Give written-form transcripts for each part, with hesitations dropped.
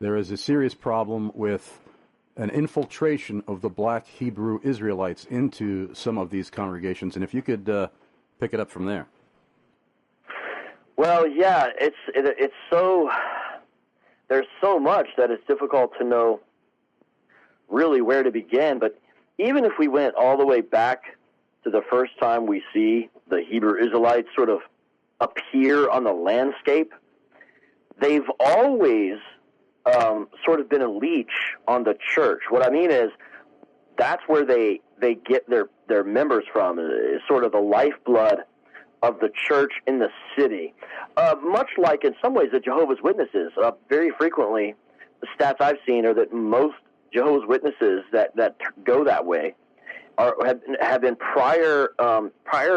there is a serious problem with an infiltration of the black Hebrew Israelites into some of these congregations. And if you could pick it up from there. Well, yeah, it's so, there's so much that it's difficult to know really where to begin. But even if we went all the way back to the first time we see the Hebrew Israelites sort of appear on the landscape, they've always sort of been a leech on the church. What I mean is that's where they get their members from, is sort of the lifeblood of the church in the city. Much like in some ways the Jehovah's Witnesses. Very frequently, the stats I've seen are that most Jehovah's Witnesses that go that way have been prior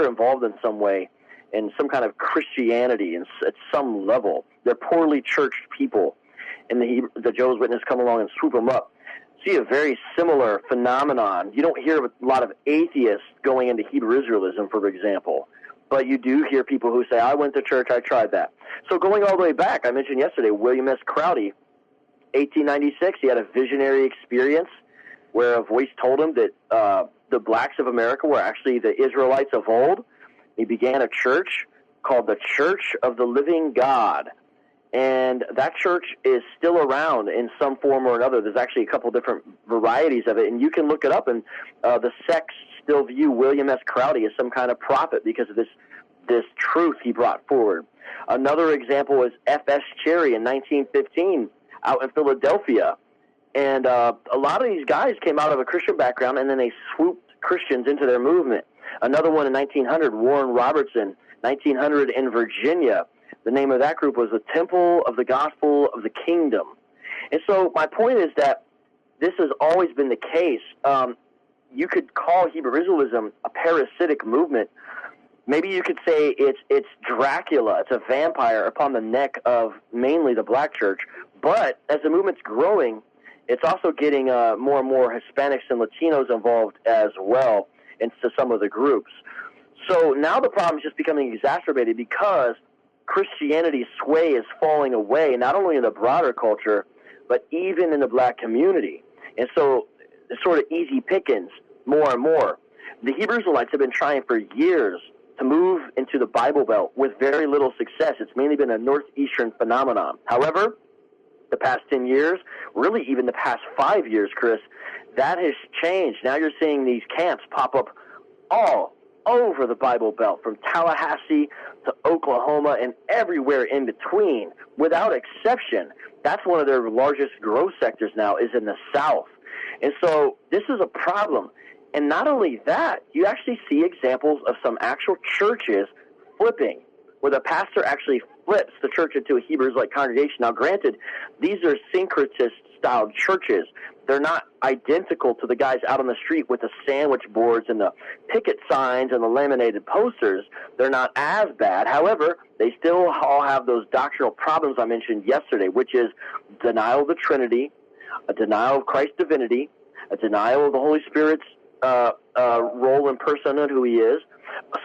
involved in some way in some kind of Christianity at some level. They're poorly churched people, and the Jehovah's Witnesses come along and swoop them up. See a very similar phenomenon. You don't hear a lot of atheists going into Hebrew Israelism, for example, but you do hear people who say, I went to church, I tried that. So going all the way back, I mentioned yesterday, William S. Crowdy, 1896, he had a visionary experience where a voice told him that the blacks of America were actually the Israelites of old. He began a church called the Church of the Living God. And that church is still around in some form or another. There's actually a couple different varieties of it, and you can look it up, and the sects still view William S. Crowdy as some kind of prophet because of this truth he brought forward. Another example is F.S. Cherry in 1915 out in Philadelphia. And a lot of these guys came out of a Christian background, and then they swooped Christians into their movement. Another one in 1900, Warren Robertson, 1900 in Virginia. The name of that group was the Temple of the Gospel of the Kingdom. And so my point is that this has always been the case. You could call Hebrew Israelism a parasitic movement. Maybe you could say it's Dracula. It's a vampire upon the neck of mainly the black church. But as the movement's growing, it's also getting more and more Hispanics and Latinos involved as well into some of the groups. So now the problem is just becoming exacerbated because Christianity's sway is falling away, not only in the broader culture, but even in the black community. And so it's sort of easy pickings more and more. The Hebrew Israelites have been trying for years to move into the Bible Belt with very little success. It's mainly been a northeastern phenomenon. However, the past 10 years, really even the past 5 years, Chris, that has changed. Now you're seeing these camps pop up all over the Bible Belt, from Tallahassee to Oklahoma and everywhere in between, without exception. That's one of their largest growth sectors now, is in the South. And so this is a problem. And not only that, you actually see examples of some actual churches flipping, where the pastor actually flips the church into a Hebrew Israelite congregation. Now, granted, these are syncretist-styled churches. They're not identical to the guys out on the street with the sandwich boards and the picket signs and the laminated posters. They're not as bad. However, they still all have those doctrinal problems I mentioned yesterday, which is denial of the Trinity, a denial of Christ's divinity, a denial of the Holy Spirit's role and personhood, who he is,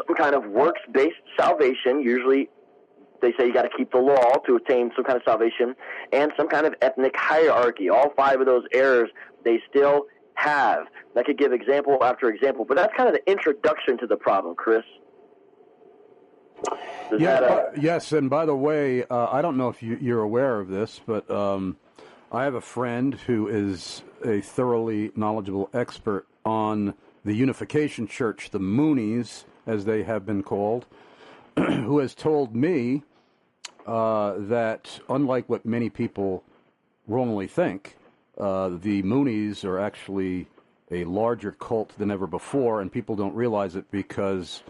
some kind of works-based salvation. Usually they say you got to keep the law to attain some kind of salvation, and some kind of ethnic hierarchy. All five of those errors they still have. I could give example after example, but that's kind of the introduction to the problem, Chris. Yes, and by the way, I don't know if you're aware of this, but I have a friend who is a thoroughly knowledgeable expert on the Unification Church, the Moonies, as they have been called, who has told me that, unlike what many people wrongly think, the Moonies are actually a larger cult than ever before, and people don't realize it because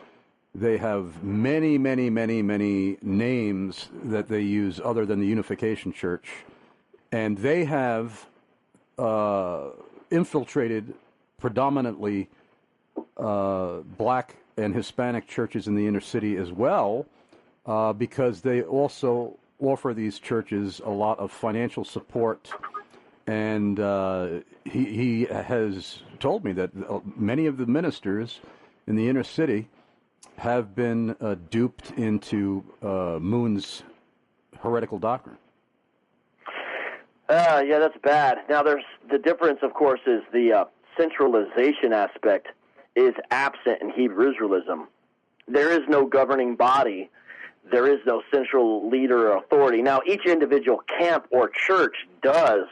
they have many, many, many, many names that they use other than the Unification Church, and they have infiltrated predominantly black and Hispanic churches in the inner city as well, because they also offer these churches a lot of financial support. And he has told me that many of the ministers in the inner city have been duped into Moon's heretical doctrine. Yeah, that's bad. Now, there's the difference, of course, is the centralization aspect is absent in Hebrew Israelism. There is no governing body. There is no central leader or authority. Now, each individual camp or church does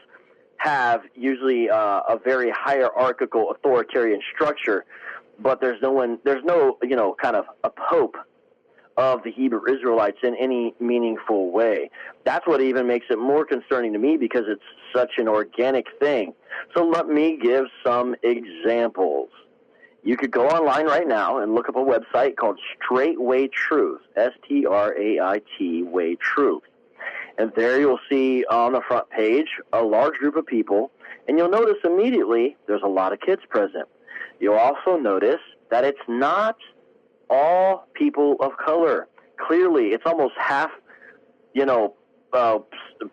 have usually a very hierarchical authoritarian structure, but there's no kind of a pope of the Hebrew Israelites in any meaningful way. That's what even makes it more concerning to me, because it's such an organic thing. So let me give some examples. You could go online right now and look up a website called Straightway Truth, S-T-R-A-I-T, Way Truth. And there you'll see on the front page a large group of people, and you'll notice immediately there's a lot of kids present. You'll also notice that it's not all people of color. Clearly, it's almost half,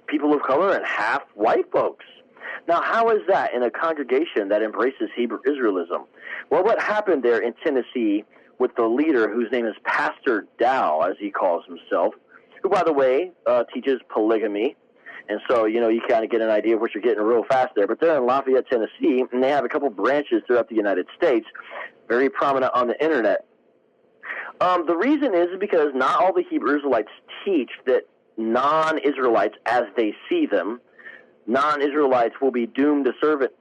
people of color and half white folks. Now, how is that in a congregation that embraces Hebrew Israelism? Well, what happened there in Tennessee with the leader, whose name is Pastor Dowell, as he calls himself, who, by the way, teaches polygamy. And so, you kind of get an idea of what you're getting real fast there. But they're in Lafayette, Tennessee, and they have a couple branches throughout the United States, very prominent on the Internet. The reason is because not all the Hebrew Israelites teach that non-Israelites, as they see them, non-Israelites will be doomed to servant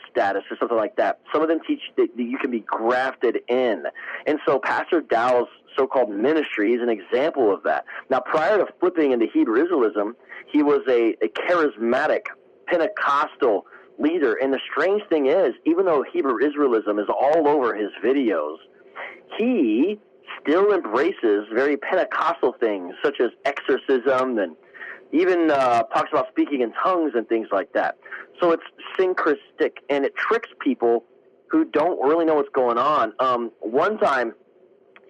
status or something like that. Some of them teach that you can be grafted in. And so Pastor Dowell's so-called ministry is an example of that. Now, prior to flipping into Hebrew Israelism, he was a charismatic Pentecostal leader. And the strange thing is, even though Hebrew Israelism is all over his videos, he still embraces very Pentecostal things, such as exorcism, and even talks about speaking in tongues and things like that. So it's syncretistic, and it tricks people who don't really know what's going on. One time,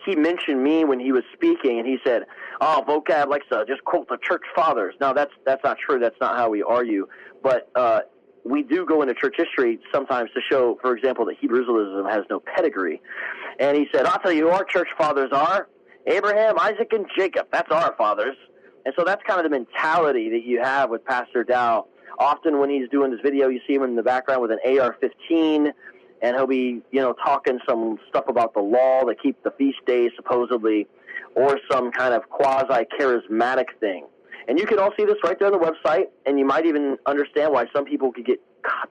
he mentioned me when he was speaking, and he said, Vocab likes to just quote the church fathers. Now, that's not true. That's not how we argue. But we do go into church history sometimes to show, for example, that Hebrew Israelism has no pedigree. And he said, I'll tell you who our church fathers are. Abraham, Isaac, and Jacob. That's our fathers. And so that's kind of the mentality that you have with Pastor Dowell. Often when he's doing this video, you see him in the background with an AR-15, and he'll be, talking some stuff about the law to keep the feast days, supposedly, or some kind of quasi-charismatic thing. And you can all see this right there on the website, and you might even understand why some people could get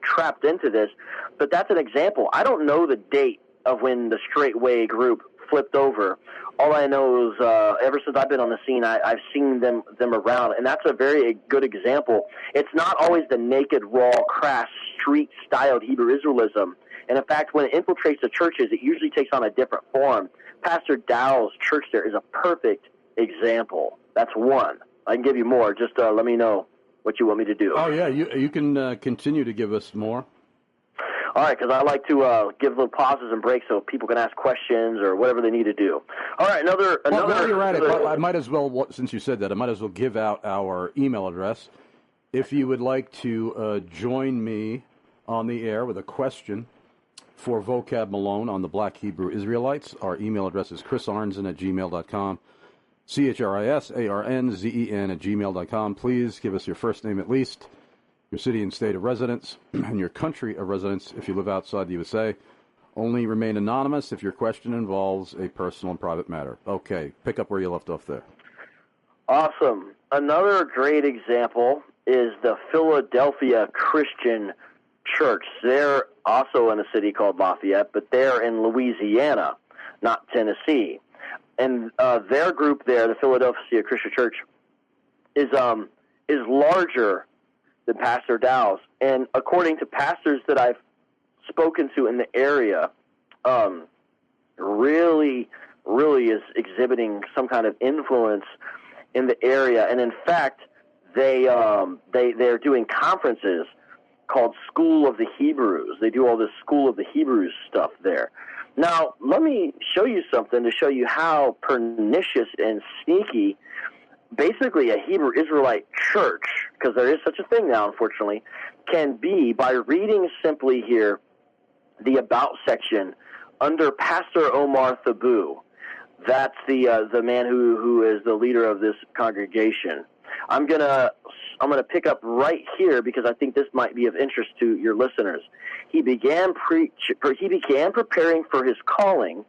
trapped into this. But that's an example. I don't know the date of when the Straightway group flipped over. All I know is ever since I've been on the scene, I've seen them around, and that's a very good example. It's not always the naked, raw, crass, street-styled Hebrew Israelism. And in fact, when it infiltrates the churches, it usually takes on a different form. Pastor Dowell's church there is a perfect example. That's one. I can give you more. Just let me know what you want me to do. Oh, yeah. You can continue to give us more. All right, because I like to give little pauses and breaks so people can ask questions or whatever they need to do. All right, another. Well, you're right. I might as well, since you said that, I might as well give out our email address. If you would like to join me on the air with a question for Vocab Malone on the Black Hebrew Israelites, our email address is chrisarnzen@gmail.com. CHRISARNZEN@gmail.com. Please give us your first name at least, your city and state of residence, and your country of residence if you live outside the USA. Only remain anonymous if your question involves a personal and private matter. Okay, pick up where you left off there. Awesome. Another great example is the Philadelphia Christian Church. They're also in a city called Lafayette, but they're in Louisiana, not Tennessee. And their group there, the Philadelphia Christian Church, is larger than Pastor Dowell's. And according to pastors that I've spoken to in the area, really is exhibiting some kind of influence in the area. And in fact, they're doing conferences called School of the Hebrews. They do all this School of the Hebrews stuff there. Now, let me show you something to show you how pernicious and sneaky basically a Hebrew Israelite church, because there is such a thing now, unfortunately, can be by reading simply here the About section under Pastor Omar Thibeaux. That's the man who is the leader of this congregation. I'm going to I'm going to pick up right here because I think this might be of interest to your listeners. He began preparing for his calling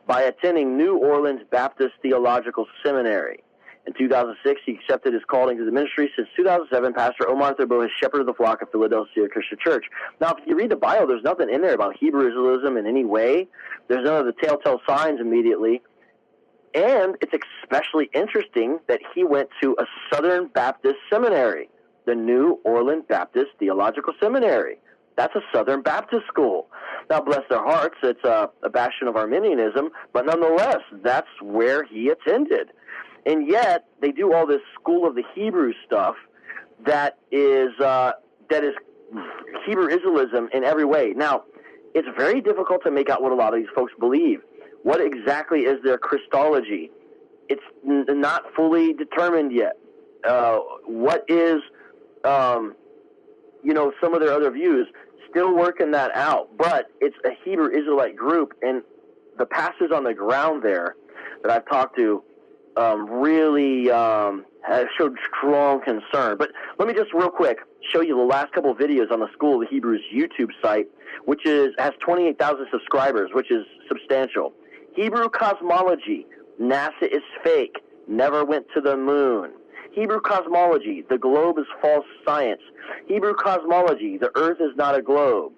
by attending New Orleans Baptist Theological Seminary. In 2006, he accepted his calling to the ministry. Since 2007, Pastor Omar Thibeaux has shepherded the flock of Philadelphia Christian Church. Now, if you read the Bible, there's nothing in there about Hebrew Israelism in any way. There's none of the telltale signs immediately. And it's especially interesting that he went to a Southern Baptist seminary, the New Orleans Baptist Theological Seminary. That's a Southern Baptist school. Now, bless their hearts, it's a bastion of Arminianism, but nonetheless, that's where he attended. And yet, they do all this School of the Hebrew stuff that is Hebrew Israelism in every way. Now, it's very difficult to make out what a lot of these folks believe. What exactly is their Christology? It's not fully determined yet. What is, some of their other views? Still working that out. But it's a Hebrew Israelite group, and the pastors on the ground there that I've talked to really has showed strong concern. But let me just real quick show you the last couple of videos on the School of the Hebrews YouTube site, which has 28,000 subscribers, which is substantial. Hebrew cosmology, NASA is fake, never went to the moon. Hebrew cosmology, the globe is false science. Hebrew cosmology, the earth is not a globe.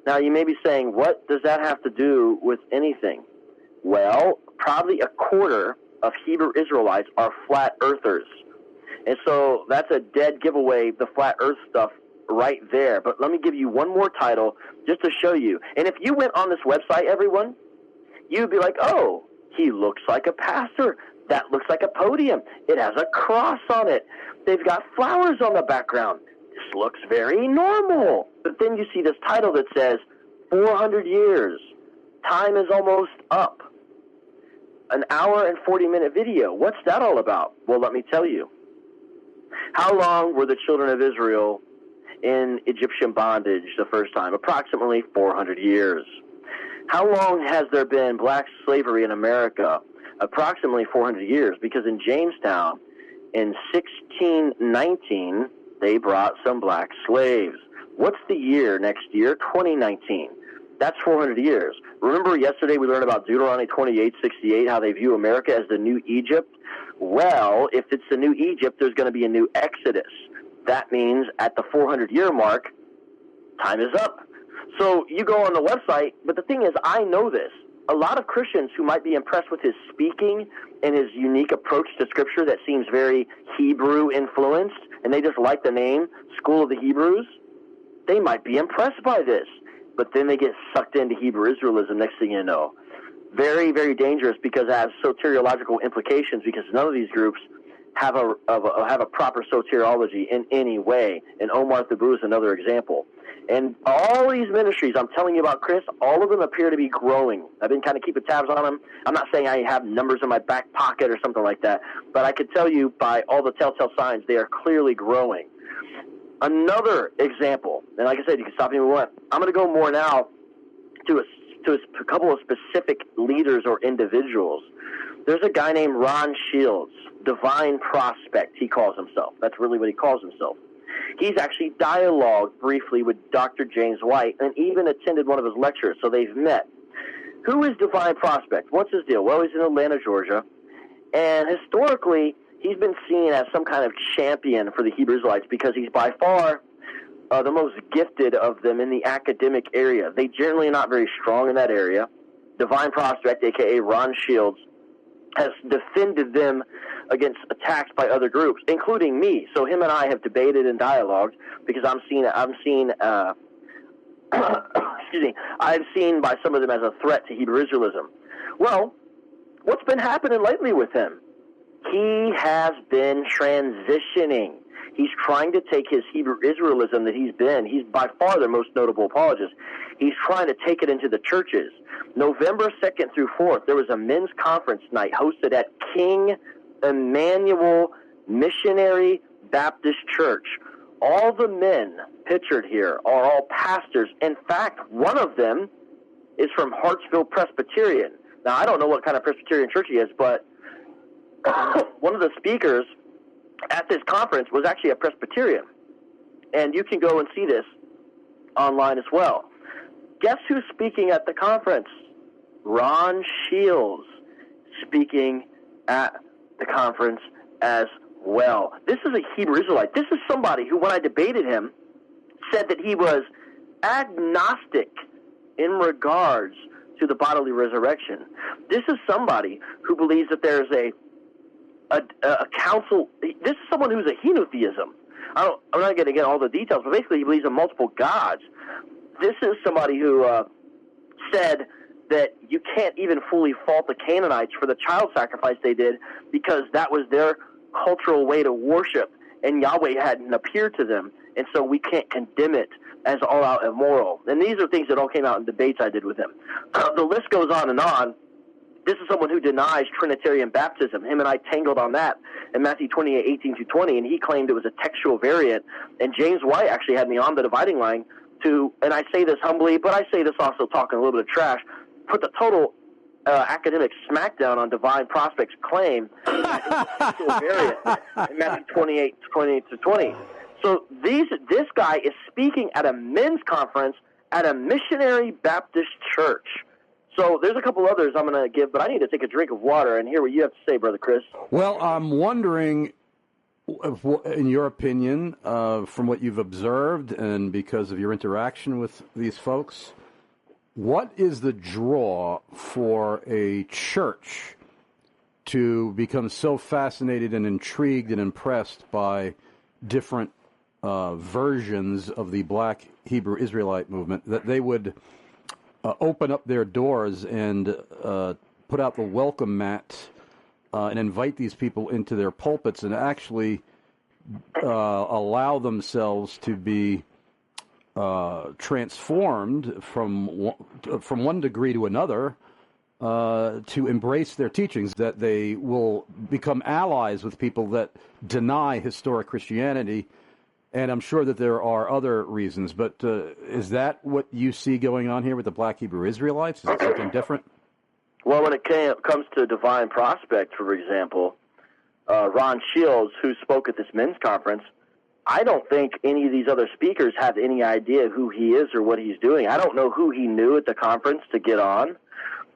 Now, you may be saying, what does that have to do with anything? Well, probably a quarter of Hebrew Israelites are flat earthers. And so that's a dead giveaway, the flat earth stuff right there. But let me give you one more title just to show you. And if you went on this website, everyone, you'd be like, oh, he looks like a pastor. That looks like a podium. It has a cross on it. They've got flowers on the background. This looks very normal. But then you see this title that says 400 years. Time is almost up. An hour and 40-minute video. What's that all about? Well, let me tell you. How long were the children of Israel in Egyptian bondage the first time? Approximately 400 years. How long has there been black slavery in America? Approximately 400 years, because in Jamestown, in 1619, they brought some black slaves. What's the year next year? 2019. That's 400 years. Remember yesterday we learned about Deuteronomy 28:68, how they view America as the new Egypt? Well, if it's the new Egypt, there's going to be a new Exodus. That means at the 400-year mark, time is up. So you go on the website, but the thing is, I know this. A lot of Christians who might be impressed with his speaking and his unique approach to Scripture that seems very Hebrew-influenced, and they just like the name, School of the Hebrews, they might be impressed by this. But then they get sucked into Hebrew Israelism next thing you know. Very, very dangerous because it has soteriological implications, because none of these groups have a proper soteriology in any way. And Omar Thibeaux is another example. And all these ministries I'm telling you about, Chris, all of them appear to be growing. I've been kind of keeping tabs on them. I'm not saying I have numbers in my back pocket or something like that, but I could tell you by all the telltale signs they are clearly growing. Another example, and like I said, you can stop me if you want. I'm going to go more now to a couple of specific leaders or individuals. There's a guy named Ron Shields, Divine Prospect, he calls himself. That's really what he calls himself. He's actually dialogued briefly with Dr. James White and even attended one of his lectures, so they've met. Who is Divine Prospect? What's his deal? Well, he's in Atlanta, Georgia, and historically, he's been seen as some kind of champion for the Hebrew Israelites because he's by far the most gifted of them in the academic area. They generally are not very strong in that area. Divine Prospect, a.k.a. Ron Shields, has defended them against attacks by other groups, including me. So him and I have debated and dialogued because I've seen by some of them as a threat to Hebrew Israelism. Well, what's been happening lately with him? He has been transitioning. He's trying to take his Hebrew Israelism that he's by far their most notable apologist. He's trying to take it into the churches. November 2nd through 4th, there was a men's conference night hosted at King Emmanuel Missionary Baptist Church. All the men pictured here are all pastors. In fact, one of them is from Hartsville Presbyterian. Now, I don't know what kind of Presbyterian church he is, but one of the speakers at this conference was actually a Presbyterian. And you can go and see this online as well. Guess who's speaking at the conference? Ron Shields speaking at the conference as well. This is a Hebrew Israelite. This is somebody who, when I debated him, said that he was agnostic in regards to the bodily resurrection. This is somebody who believes that there's a council. This is someone who's a henotheism. I'm not going to get all the details, but basically he believes in multiple gods. This is somebody who said that you can't even fully fault the Canaanites for the child sacrifice they did because that was their cultural way to worship, and Yahweh hadn't appeared to them, and so we can't condemn it as all-out immoral. And these are things that all came out in debates I did with him. The list goes on and on. This is someone who denies Trinitarian baptism. Him and I tangled on that in Matthew 28:18-20, and he claimed it was a textual variant. And James White actually had me on the dividing line to, and I say this humbly, but I say this also talking a little bit of trash, put the total academic smackdown on Divine Prospect's claim textual variant in Matthew 28:20. So this guy is speaking at a men's conference at a missionary Baptist church. So there's a couple others I'm going to give, but I need to take a drink of water and hear what you have to say, Brother Chris. Well, I'm wondering, in your opinion, from what you've observed and because of your interaction with these folks, what is the draw for a church to become so fascinated and intrigued and impressed by different versions of the Black Hebrew Israelite movement that they would open up their doors and put out the welcome mat and invite these people into their pulpits and actually allow themselves to be transformed from one degree to another to embrace their teachings, that they will become allies with people that deny historic Christianity. And I'm sure that there are other reasons, but is that what you see going on here with the Black Hebrew Israelites? Is it something different? Well, when it comes to Divine Prospect, for example, Ron Shields, who spoke at this men's conference, I don't think any of these other speakers have any idea who he is or what he's doing. I don't know who he knew at the conference to get on,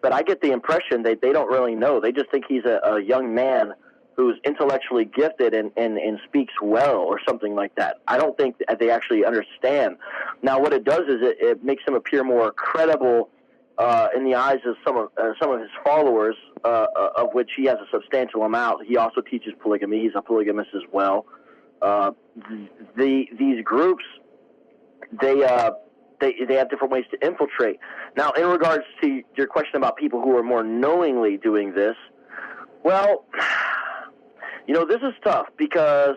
but I get the impression that they don't really know. They just think he's a young man who's intellectually gifted and speaks well or something like that. I don't think that they actually understand. Now, what it does is it makes him appear more credible in the eyes of some of his followers, of which he has a substantial amount. He also teaches polygamy. He's a polygamist as well. These groups, they have different ways to infiltrate. Now, in regards to your question about people who are more knowingly doing this, well, this is tough because,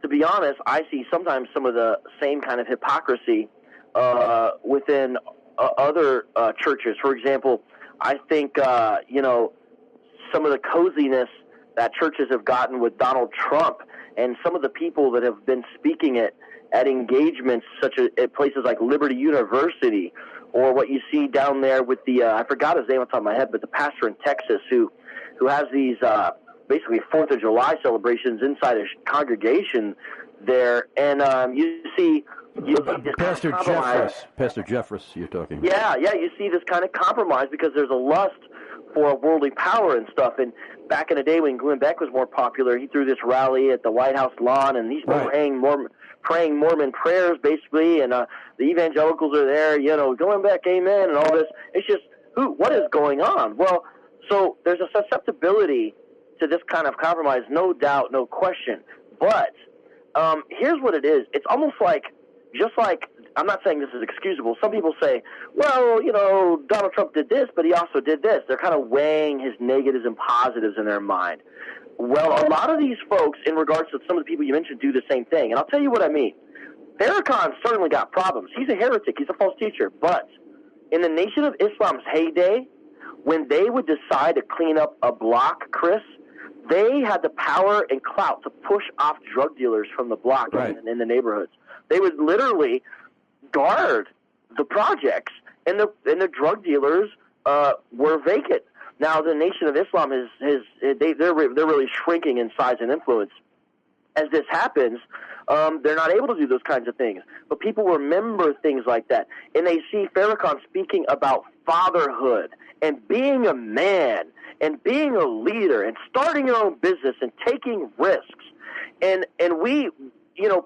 to be honest, I see sometimes some of the same kind of hypocrisy within other churches. For example, I think, some of the coziness that churches have gotten with Donald Trump and some of the people that have been speaking at engagements such as at places like Liberty University, or what you see down there with the, I forgot his name on top of my head, but the pastor in Texas who has these basically 4th of July celebrations inside a congregation there, and you see this Pastor Jeffress, you're talking about. Yeah, you see this kind of compromise because there's a lust for worldly power and stuff. And back in the day when Glenn Beck was more popular, he threw this rally at the White House lawn, and he's praying Mormon prayers, basically, and the evangelicals are there, Glenn Beck, amen, and all this. It's just, what is going on? Well, so there's a susceptibility to this kind of compromise, no doubt, no question. But here's what it is. It's almost like, just like, I'm not saying this is excusable. Some people say, well, Donald Trump did this, but he also did this. They're kind of weighing his negatives and positives in their mind. Well, a lot of these folks, in regards to some of the people you mentioned, do the same thing. And I'll tell you what I mean. Farrakhan certainly got problems. He's a heretic. He's a false teacher. But in the Nation of Islam's heyday, when they would decide to clean up a block, Chris, they had the power and clout to push off drug dealers from the block in the neighborhoods. They would literally guard the projects, and the drug dealers were vacant. Now, the Nation of Islam they're really shrinking in size and influence. as this happens, they're not able to do those kinds of things. But people remember things like that, and they see Farrakhan speaking about fatherhood and being a man and being a leader and starting your own business and taking risks. And we,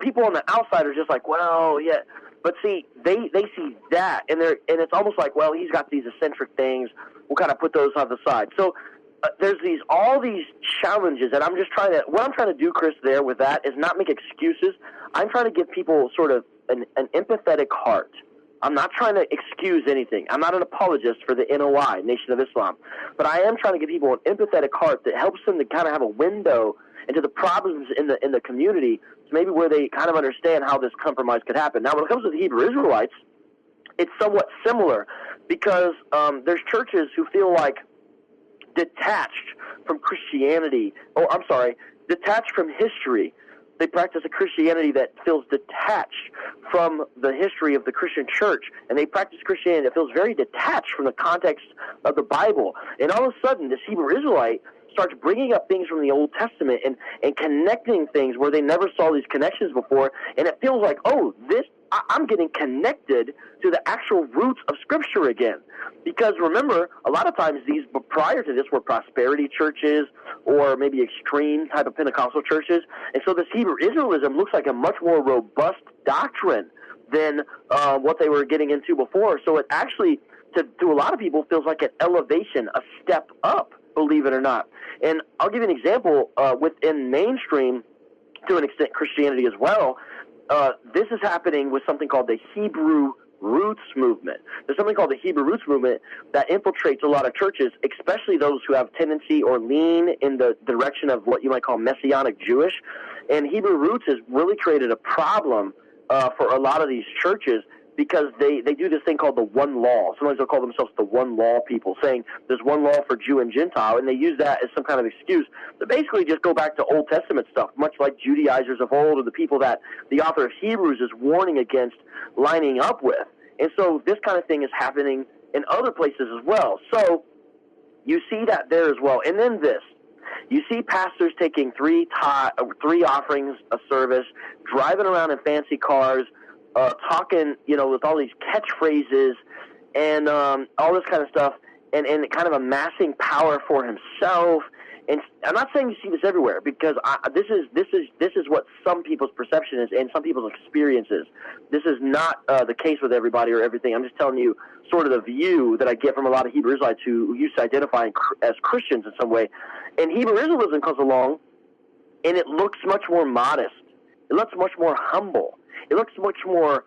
people on the outside are just like, well, yeah. But see, they see that, and it's almost like, well, he's got these eccentric things. We'll kind of put those on the side. So there's all these challenges, and what I'm trying to do, Chris, there with that is not make excuses. I'm trying to give people sort of an empathetic heart. I'm not trying to excuse anything. I'm not an apologist for the NOI, Nation of Islam, but I am trying to give people an empathetic heart that helps them to kind of have a window into the problems in the community, so maybe where they kind of understand how this compromise could happen. Now, when it comes to the Hebrew Israelites, it's somewhat similar because there's churches who feel like detached from Christianity, detached from history. They practice a Christianity that feels detached from the history of the Christian church, and they practice Christianity that feels very detached from the context of the Bible. And all of a sudden, this Hebrew Israelite starts bringing up things from the Old Testament and connecting things where they never saw these connections before, and it feels like, I'm getting connected to the actual roots of Scripture again. Because remember, a lot of times these, prior to this, were prosperity churches or maybe extreme type of Pentecostal churches. And so this Hebrew Israelism looks like a much more robust doctrine than what they were getting into before. So it actually, to a lot of people, feels like an elevation, a step up, believe it or not. And I'll give you an example within mainstream, to an extent, Christianity as well. This is happening with something called the Hebrew Roots Movement. There's something called the Hebrew Roots Movement that infiltrates a lot of churches, especially those who have tendency or lean in the direction of what you might call Messianic Jewish. And Hebrew Roots has really created a problem for a lot of these churches because they do this thing called the one law. Sometimes they'll call themselves the one law people, saying there's one law for Jew and Gentile, and they use that as some kind of excuse to basically just go back to Old Testament stuff, much like Judaizers of old or the people that the author of Hebrews is warning against lining up with. And so this kind of thing is happening in other places as well. So you see that there as well. And then this. You see pastors taking three offerings a service, driving around in fancy cars, talking, with all these catchphrases and all this kind of stuff, and kind of amassing power for himself. And I'm not saying you see this everywhere, because this is what some people's perception is and some people's experiences. This is not the case with everybody or everything. I'm just telling you sort of the view that I get from a lot of Hebrew Israelites who used to identify as Christians in some way. And Hebrew Israelism comes along, and it looks much more modest. It looks much more humble. It looks much more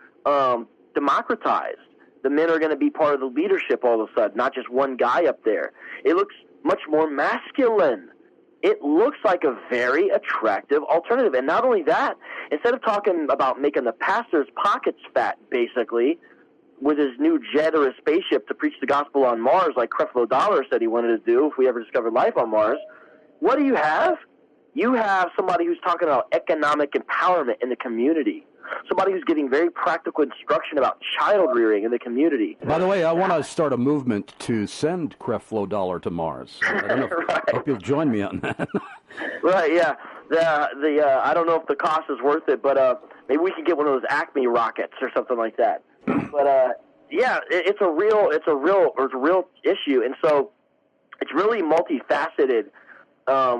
democratized. The men are going to be part of the leadership all of a sudden, not just one guy up there. It looks much more masculine. It looks like a very attractive alternative. And not only that, instead of talking about making the pastor's pockets fat, basically, with his new jet or a spaceship to preach the gospel on Mars, like Creflo Dollar said he wanted to do if we ever discovered life on Mars, what do you have? You have somebody who's talking about economic empowerment in the community. Somebody who's giving very practical instruction about child rearing in the community. By the way, I want to start a movement to send Creflo Dollar to Mars. I hope you'll join me on that. Right, yeah. I don't know if the cost is worth it, but maybe we could get one of those Acme rockets or something like that. But yeah, it's a real issue, and so it's really multifaceted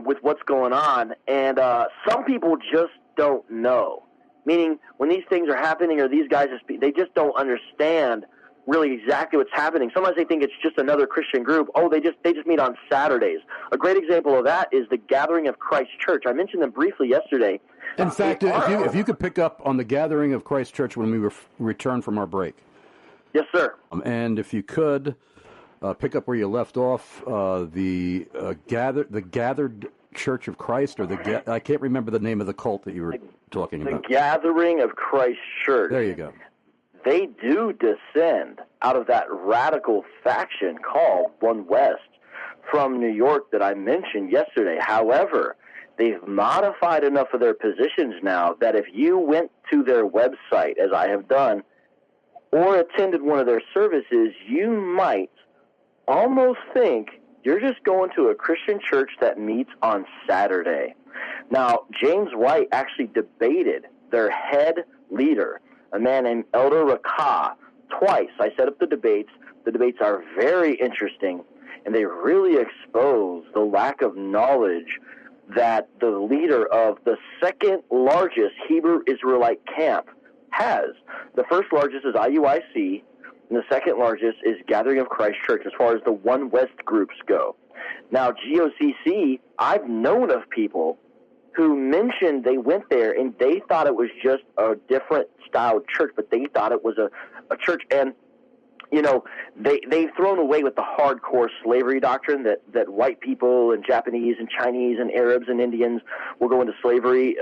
with what's going on, and some people just don't know. Meaning, when these things are happening, or these guys they just don't understand really exactly what's happening. Sometimes they think it's just another Christian group. Oh, they just meet on Saturdays. A great example of that is the Gathering of Christ Church. I mentioned them briefly yesterday. In fact, if you could pick up on the Gathering of Christ Church when we return from our break. Yes, sir. And if you could pick up where you left off, the Gathered Church of Christ, or I can't remember the name of the cult that you were talking about. The Gathering of Christ Church. There you go. They do descend out of that radical faction called One West from New York that I mentioned yesterday. However, they've modified enough of their positions now that if you went to their website, as I have done, or attended one of their services, you might almost think you're just going to a Christian church that meets on Saturday. Now, James White actually debated their head leader, a man named Elder Rakah, twice. I set up the debates. The debates are very interesting, and they really expose the lack of knowledge that the leader of the second largest Hebrew Israelite camp has. The first largest is IUIC, and the second largest is Gathering of Christ Church as far as the One West groups go. Now, GOCC, I've known of people who mentioned they went there and they thought it was just a different style church, but they thought it was a church. And, you know, they've thrown away with the hardcore slavery doctrine that white people and Japanese and Chinese and Arabs and Indians will go into slavery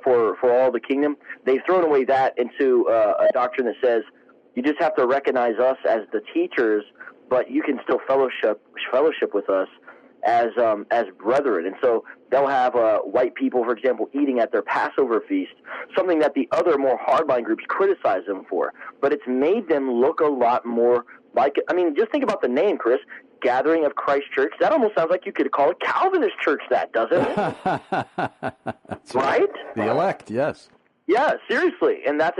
for all the kingdom. They've thrown away that into a doctrine that says you just have to recognize us as the teachers, but you can still fellowship with us as brethren. And so they'll have white people, for example, eating at their Passover feast, something that the other more hardline groups criticize them for. But it's made them look a lot more like, I mean, just think about the name, Chris, Gathering of Christ Church. That almost sounds like you could call a Calvinist church that, doesn't it? Right? The elect, yes. Yeah, seriously, and now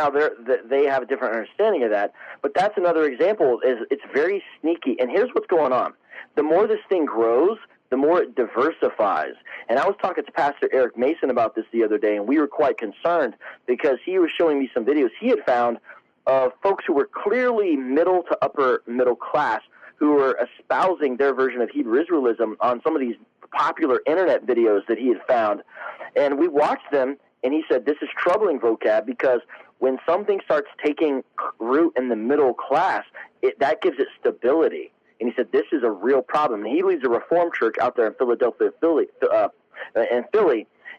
they have a different understanding of that. But that's another example. Is it's very sneaky. And here's what's going on: the more this thing grows, the more it diversifies. And I was talking to Pastor Eric Mason about this the other day, and we were quite concerned because he was showing me some videos he had found of folks who were clearly middle to upper middle class who were espousing their version of Hebrew Israelism on some of these popular internet videos that he had found. And we watched them. And he said, this is troubling, Vocab, because when something starts taking root in the middle class, that gives it stability. And he said, this is a real problem. And he leads a Reformed church out there in Philadelphia, Philly.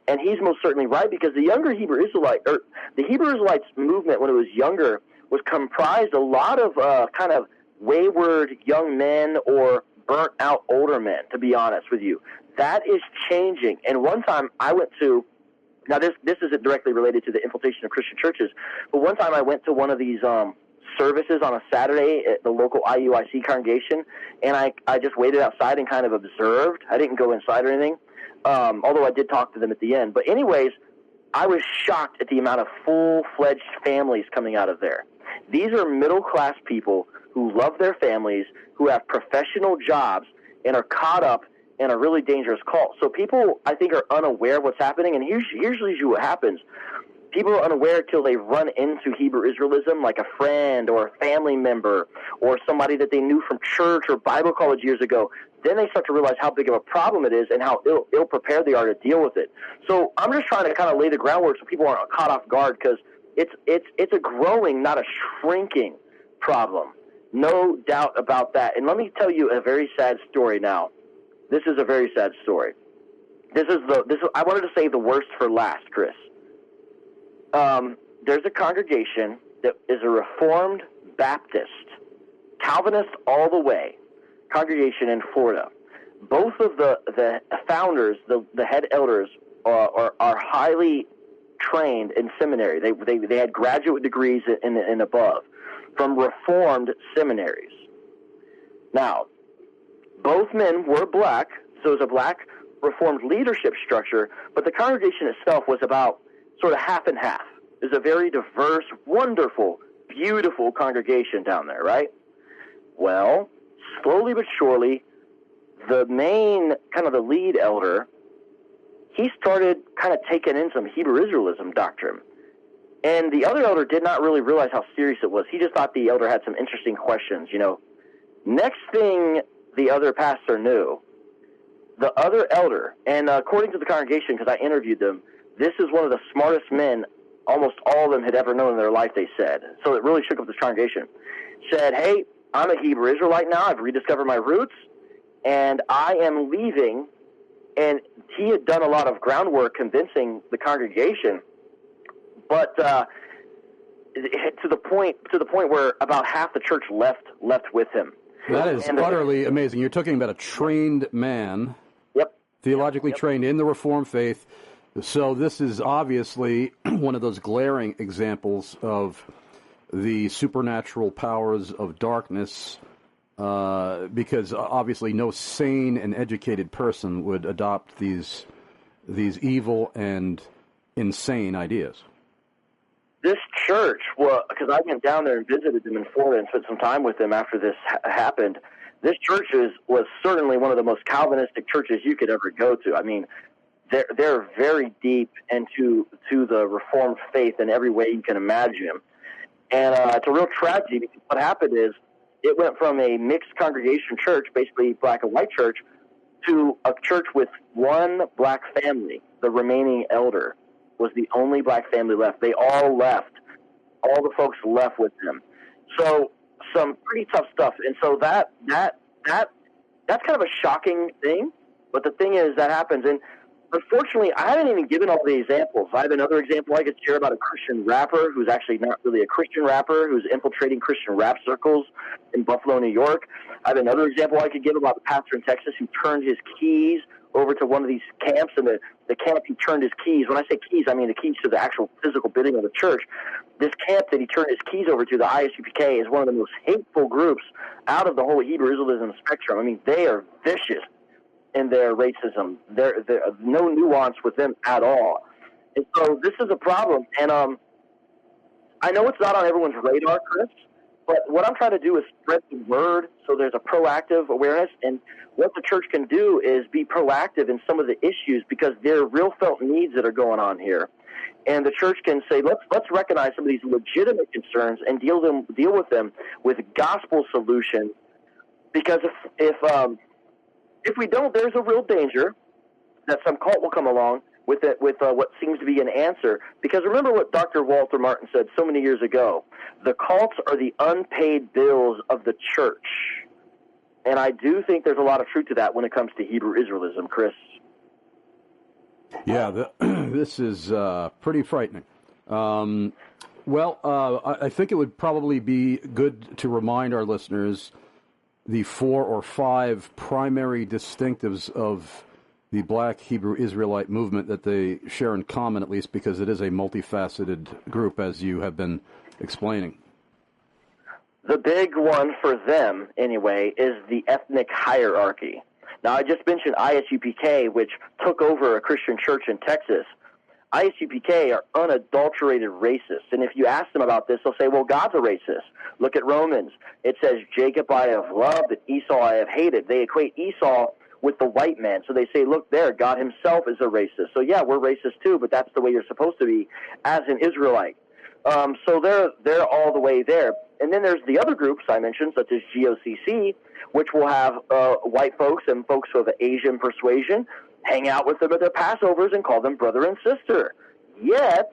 And he's most certainly right, because the younger Hebrew Israelites movement, when it was younger, was comprised a lot of kind of wayward young men or burnt-out older men, to be honest with you. That is changing. And one time I went to, now, this isn't directly related to the infiltration of Christian churches, but one time I went to one of these services on a Saturday at the local IUIC congregation, and I just waited outside and kind of observed. I didn't go inside or anything, although I did talk to them at the end. But anyways, I was shocked at the amount of full-fledged families coming out of there. These are middle-class people who love their families, who have professional jobs, and are caught up in a really dangerous cult. So people, I think, are unaware of what's happening, and here's usually what happens. People are unaware until they run into Hebrew Israelism, like a friend or a family member or somebody that they knew from church or Bible college years ago. Then they start to realize how big of a problem it is and how ill-prepared they are to deal with it. So I'm just trying to kind of lay the groundwork so people aren't caught off guard, because it's a growing, not a shrinking problem. No doubt about that. And let me tell you a very sad story now. This is a very sad story. I wanted to save the worst for last, Chris. There's a congregation that is a Reformed Baptist, Calvinist all the way, congregation in Florida. Both of the founders, the head elders, are highly trained in seminary. They had graduate degrees and above from Reformed seminaries. Now, both men were black, so it was a black Reformed leadership structure, but the congregation itself was about sort of half and half. It was a very diverse, wonderful, beautiful congregation down there, right? Well, slowly but surely, the main, kind of the lead elder, he started kind of taking in some Hebrew Israelism doctrine. And the other elder did not really realize how serious it was. He just thought the elder had some interesting questions, you know. Next thing the other pastor knew, the other elder, and according to the congregation, because I interviewed them, this is one of the smartest men almost all of them had ever known in their life, they said. So it really shook up this congregation. Said, hey, I'm a Hebrew Israelite now. I've rediscovered my roots, and I am leaving. And he had done a lot of groundwork convincing the congregation, but to the point where about half the church left with him. That is utterly amazing. You're talking about a trained man, yep, theologically trained in the Reformed faith. So this is obviously one of those glaring examples of the supernatural powers of darkness, because obviously no sane and educated person would adopt these these evil and insane ideas? This church, well, because I went down there and visited them in Florida and spent some time with them after this happened. This church was certainly one of the most Calvinistic churches you could ever go to. I mean, they're very deep into the Reformed faith in every way you can imagine. And it's a real tragedy because what happened is it went from a mixed congregation church, basically black and white church, to a church with one black family. The remaining elder was the only black family left. They all left. All the folks left with them. So some pretty tough stuff. And so that's kind of a shocking thing. But the thing is that happens. And unfortunately, I haven't even given all the examples. I have another example I could share about a Christian rapper who's actually not really a Christian rapper, who's infiltrating Christian rap circles in Buffalo, New York. I have another example I could give about the pastor in Texas who turned his keys over to one of these camps, and the camp he turned his keys. When I say keys, I mean the keys to the actual physical building of the church. This camp that he turned his keys over to, the ISUPK, is one of the most hateful groups out of the whole Hebrew Israelism spectrum. I mean, they are vicious in their racism. There's no nuance with them at all. And so this is a problem. And I know it's not on everyone's radar, Chris, but what I'm trying to do is spread the word so there's a proactive awareness. And what the church can do is be proactive in some of the issues because there are real felt needs that are going on here. And the church can say, let's recognize some of these legitimate concerns and deal with them with gospel solutions. Because if we don't, there's a real danger that some cult will come along with what seems to be an answer. Because remember what Dr. Walter Martin said so many years ago: the cults are the unpaid bills of the church. And I do think there's a lot of truth to that when it comes to Hebrew Israelism, Chris. Yeah, this is pretty frightening. I think it would probably be good to remind our listeners the 4 or 5 primary distinctives of the Black Hebrew Israelite movement that they share in common, at least because it is a multifaceted group, as you have been explaining. The big one for them, anyway, is the ethnic hierarchy. Now, I just mentioned ISUPK, which took over a Christian church in Texas. ISUPK are unadulterated racists. And if you ask them about this, they'll say, well, God's a racist. Look at Romans. It says, Jacob I have loved, and Esau I have hated. They equate Esau with the white man. So they say, look there, God himself is a racist. So, yeah, we're racist too, but that's the way you're supposed to be as an Israelite. So they're all the way there. And then there's the other groups I mentioned, such as GOCC, which will have white folks and folks of Asian persuasion hang out with them at their Passovers and call them brother and sister. Yet,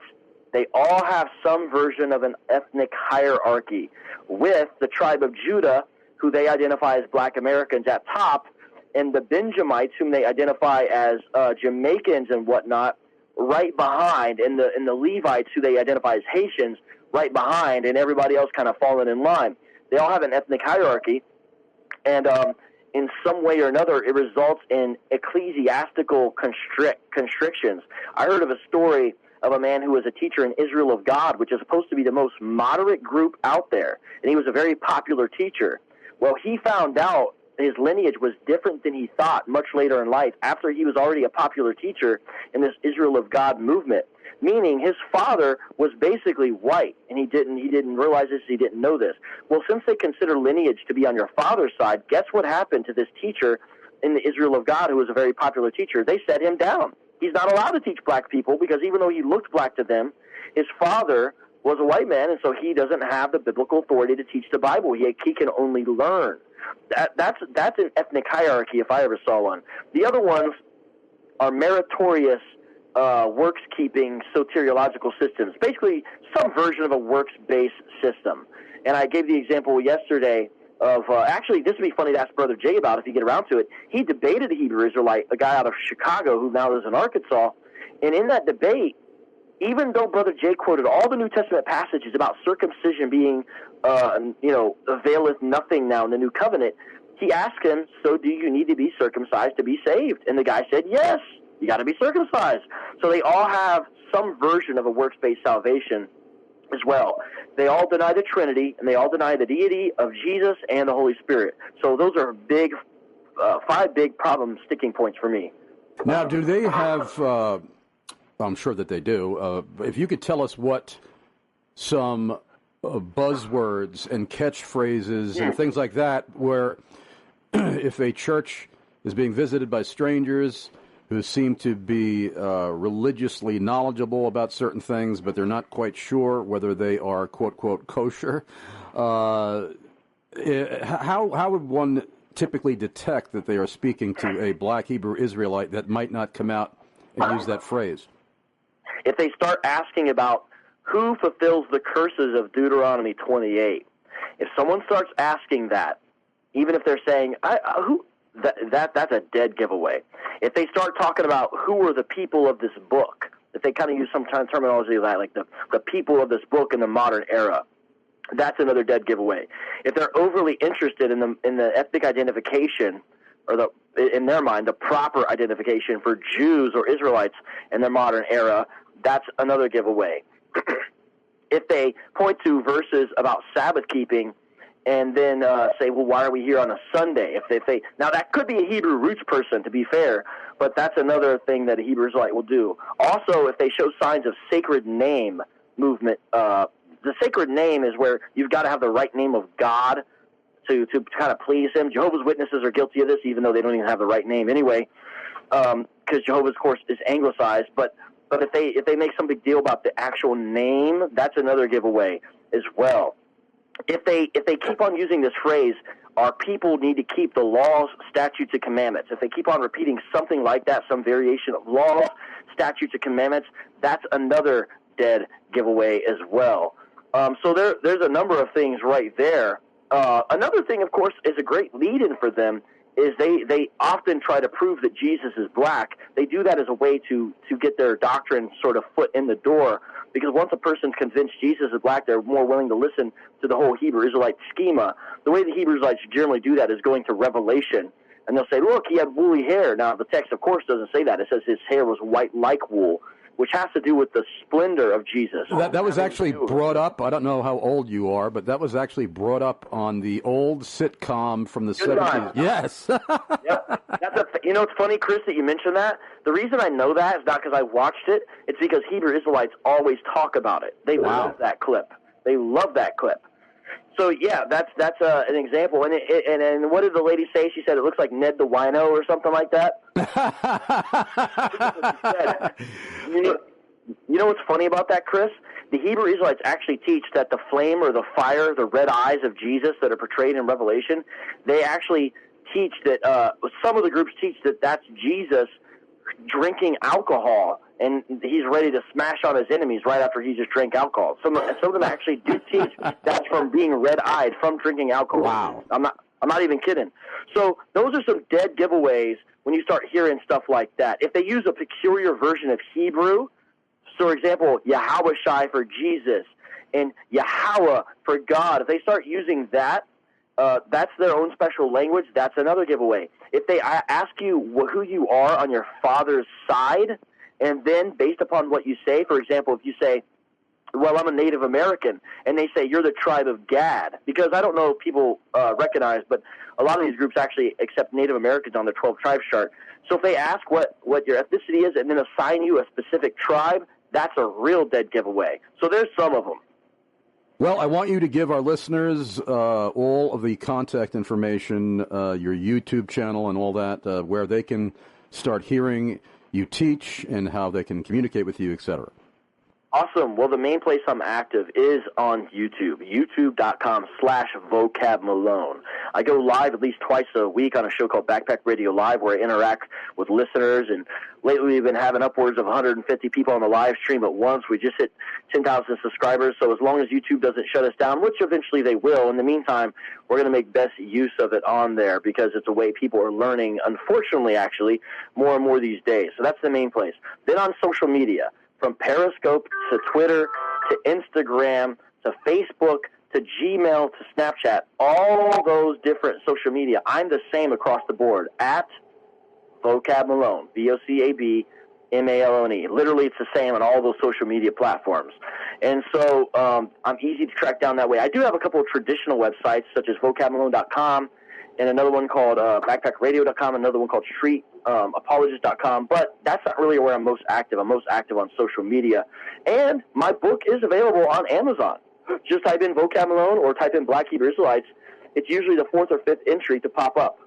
they all have some version of an ethnic hierarchy with the tribe of Judah, who they identify as black Americans at top, and the Benjamites, whom they identify as Jamaicans and whatnot, right behind, and the Levites, who they identify as Haitians, right behind, and everybody else kind of falling in line. They all have an ethnic hierarchy, and in some way or another, it results in ecclesiastical constrictions. I heard of a story of a man who was a teacher in Israel of God, which is supposed to be the most moderate group out there, and he was a very popular teacher. Well, he found out his lineage was different than he thought much later in life, after he was already a popular teacher in this Israel of God movement, meaning his father was basically white, and he didn't realize this, he didn't know this. Well, since they consider lineage to be on your father's side, guess what happened to this teacher in the Israel of God, who was a very popular teacher? They set him down. He's not allowed to teach black people, because even though he looked black to them, his father was a white man, and so he doesn't have the biblical authority to teach the Bible. He can only learn. That's an ethnic hierarchy if I ever saw one. The other ones are meritorious works-keeping soteriological systems, basically some version of a works-based system. And I gave the example yesterday of, actually, this would be funny to ask Brother Jay about if you get around to it. He debated a Hebrew Israelite, a guy out of Chicago who now lives in Arkansas, and in that debate, even though Brother Jay quoted all the New Testament passages about circumcision being, availeth nothing now in the New Covenant, he asked him, so do you need to be circumcised to be saved? And the guy said, yes, you got to be circumcised. So they all have some version of a works-based salvation as well. They all deny the Trinity, and they all deny the deity of Jesus and the Holy Spirit. So those are 5 big problem sticking points for me. Now, do they have, I'm sure that they do, if you could tell us what some buzzwords and catchphrases and things like that, where if a church is being visited by strangers who seem to be religiously knowledgeable about certain things, but they're not quite sure whether they are, quote, quote, kosher, how would one typically detect that they are speaking to a black Hebrew Israelite that might not come out and use that phrase? If they start asking about who fulfills the curses of Deuteronomy 28, if someone starts asking that, even if they're saying, that's a dead giveaway. If they start talking about who are the people of this book, if they kind of use some kind of terminology like the people of this book in the modern era, that's another dead giveaway. If they're overly interested in the ethnic identification, or in their mind, the proper identification for Jews or Israelites in their modern era, that's another giveaway. If they point to verses about Sabbath keeping and then say, well, why are we here on a Sunday? Now, that could be a Hebrew roots person, to be fair, but that's another thing that a Hebrew Israelite will do. Also, if they show signs of sacred name movement, the sacred name is where you've got to have the right name of God to kind of please him. Jehovah's Witnesses are guilty of this, even though they don't even have the right name anyway, because Jehovah's, of course, is anglicized. But if they make some big deal about the actual name, that's another giveaway as well. If they keep on using this phrase, our people need to keep the laws, statutes, and commandments. If they keep on repeating something like that, some variation of laws, statutes, and commandments, that's another dead giveaway as well. So there's a number of things right there. Another thing, of course, is a great lead-in for them is they often try to prove that Jesus is black. They do that as a way to get their doctrine sort of foot in the door, because once a person's convinced Jesus is black, they're more willing to listen to the whole Hebrew Israelite schema. The way the Hebrew Israelites generally do that is going to Revelation, and they'll say, look, he had woolly hair. Now, the text, of course, doesn't say that. It says his hair was white like wool, which has to do with the splendor of Jesus. That was actually brought up. I don't know how old you are, but that was actually brought up on the old sitcom from the 70s. Yes. Yep. It's funny, Chris, that you mentioned that. The reason I know that is not because I watched it. It's because Hebrew Israelites always talk about it. They love that clip. They love that clip. So, yeah, that's an example. And what did the lady say? She said it looks like Ned the Wino or something like that. You know what's funny about that, Chris? The Hebrew Israelites actually teach that the flame or the fire, the red eyes of Jesus that are portrayed in Revelation, they actually teach that, some of the groups teach that that's Jesus drinking alcohol, and he's ready to smash on his enemies right after he just drank alcohol. Some of them actually do teach that's from being red-eyed from drinking alcohol. Wow. I'm not even kidding. So those are some dead giveaways when you start hearing stuff like that. If they use a peculiar version of Hebrew, so, for example, Yahweh for Jesus and Yahweh for God, if they start using that, that's their own special language. That's another giveaway. If they ask you who you are on your father's side, and then based upon what you say, for example, if you say, well, I'm a Native American, and they say you're the tribe of Gad, because I don't know if people recognize, but a lot of these groups actually accept Native Americans on their 12 tribes chart. So if they ask what your ethnicity is and then assign you a specific tribe, that's a real dead giveaway. So there's some of them. Well, I want you to give our listeners all of the contact information, your YouTube channel and all that, where they can start hearing you teach and how they can communicate with you, etc. Awesome. Well, the main place I'm active is on YouTube, youtube.com/Vocab Malone. I go live at least twice a week on a show called Backpack Radio Live, where I interact with listeners, and lately we've been having upwards of 150 people on the live stream at once. We just hit 10,000 subscribers, so as long as YouTube doesn't shut us down, which eventually they will, in the meantime, we're going to make best use of it on there, because it's a way people are learning, unfortunately, actually, more and more these days. So that's the main place. Then on social media, from Periscope to Twitter to Instagram to Facebook to Gmail to Snapchat, all those different social media, I'm the same across the board, at Vocab Malone, VOCABMALONE. Literally, it's the same on all those social media platforms. And so I'm easy to track down that way. I do have a couple of traditional websites, such as vocabmalone.com and another one called backpackradio.com, another one called Apologist.com, but that's not really where I'm most active. I'm most active on social media. And my book is available on Amazon. Just type in Vocab Malone or type in Black Hebrew Israelites. It's usually the 4th or 5th entry to pop up.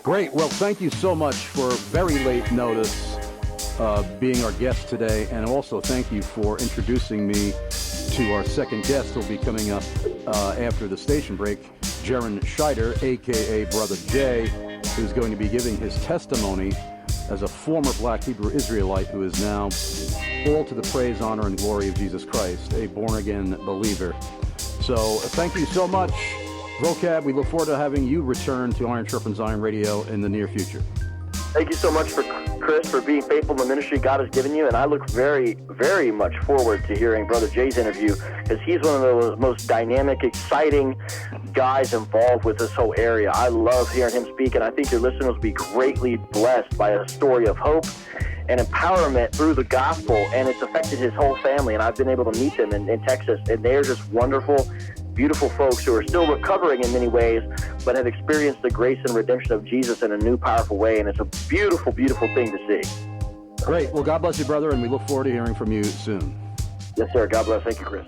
Great. Well, thank you so much for very late notice being our guest today, and also thank you for introducing me to our second guest who will be coming up after the station break, Jaron Scheider, a.k.a. Brother Jay, who's going to be giving his testimony as a former Black Hebrew Israelite who is now all to the praise, honor, and glory of Jesus Christ, a born-again believer. So thank you so much, Vocab. We look forward to having you return to Iron Sharpens Iron Radio in the near future. Thank you so much, Chris, for being faithful in the ministry God has given you, and I look very, very much forward to hearing Brother Jay's interview, because he's one of the most dynamic, exciting guys involved with this whole area. I love hearing him speak, and I think your listeners will be greatly blessed by a story of hope and empowerment through the gospel, and it's affected his whole family, and I've been able to meet them in Texas, and they're just wonderful, beautiful folks who are still recovering in many ways, but have experienced the grace and redemption of Jesus in a new, powerful way, and it's a beautiful, beautiful thing to see. Great. Well, God bless you, brother, and we look forward to hearing from you soon. Yes, sir. God bless. Thank you, Chris.